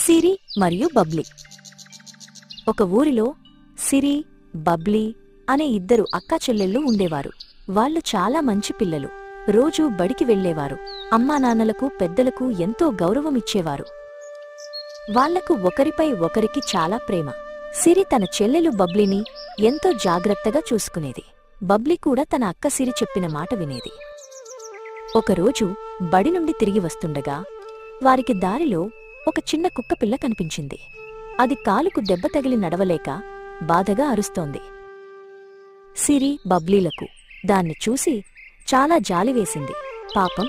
సిరి మరియు బబ్లీ. ఒక ఊరిలో సిరి, బబ్లీ అనే ఇద్దరు అక్కాచెల్లెళ్ళు ఉండేవారు. వాళ్ళు చాలా మంచి పిల్లలు. రోజూ బడికి వెళ్లేవారు. అమ్మానాన్నలకు, పెద్దలకు ఎంతో గౌరవమిచ్చేవారు. వాళ్లకు ఒకరిపై ఒకరికి చాలా ప్రేమ. సిరి తన చెల్లెలు బబ్లీని ఎంతో జాగ్రత్తగా చూసుకునేది. బబ్లీ కూడా తన అక్క సిరి చెప్పిన మాట వినేది. ఒకరోజు బడి నుండి తిరిగి వస్తుండగా వారికి దారిలో ఒక చిన్న కుక్కపిల్ల కనిపించింది. అది కాలుకు దెబ్బ తగిలి నడవలేక బాధగా అరుస్తోంది. సిరి, బబ్లీలకు దాన్ని చూసి చాలా జాలివేసింది. పాపం,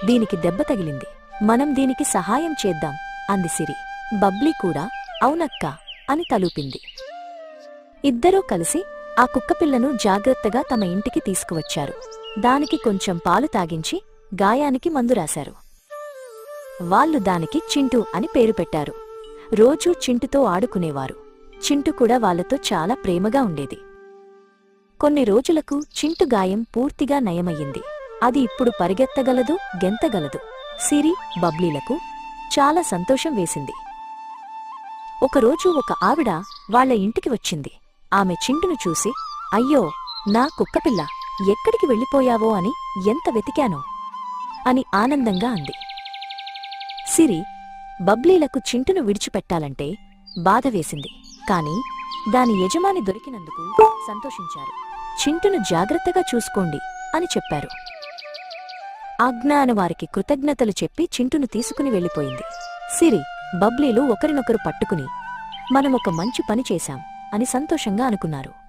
దీనికి దెబ్బ తగిలింది, మనం దీనికి సహాయం చేద్దాం అంది సిరి. బబ్లీ కూడా అవునక్కా అని తలూపింది. ఇద్దరూ కలిసి ఆ కుక్కపిల్లను జాగ్రత్తగా తమ ఇంటికి తీసుకువచ్చారు. దానికి కొంచెం పాలు తాగించి గాయానికి మందు రాశారు. వాళ్ళు దానికి చింటూ అని పేరు పెట్టారు. రోజూ చింటుతో ఆడుకునేవారు. చింటు కూడా వాళ్లతో చాలా ప్రేమగా ఉండేది. కొన్ని రోజులకు చింటు గాయం పూర్తిగా నయమయ్యింది. అది ఇప్పుడు పరిగెత్తగలదు, గెంతగలదు. సిరి, బబ్లీలకు చాలా సంతోషం వేసింది. ఒకరోజు ఒక ఆవిడ వాళ్ల ఇంటికి వచ్చింది. ఆమె చింటును చూసి, అయ్యో నా కుక్కపిల్ల, ఎక్కడికి వెళ్ళిపోయావో అని ఎంత వెతికానో అని ఆనందంగా అంది. సిరి, బబ్లీలకు చింటును విడిచిపెట్టాలంటే బాధవేసింది. కాని దాని యజమాని దొరికినందుకు సంతోషించారు. చింటును జాగ్రత్తగా చూసుకోండి అని చెప్పారు. ఆజ్ఞాన వారికి కృతజ్ఞతలు చెప్పి చింటును తీసుకుని వెళ్ళిపోయింది. సిరి, బబ్లీలు ఒకరినొకరు పట్టుకుని మనమొక మంచి పని చేశాం అని సంతోషంగా అనుకున్నారు.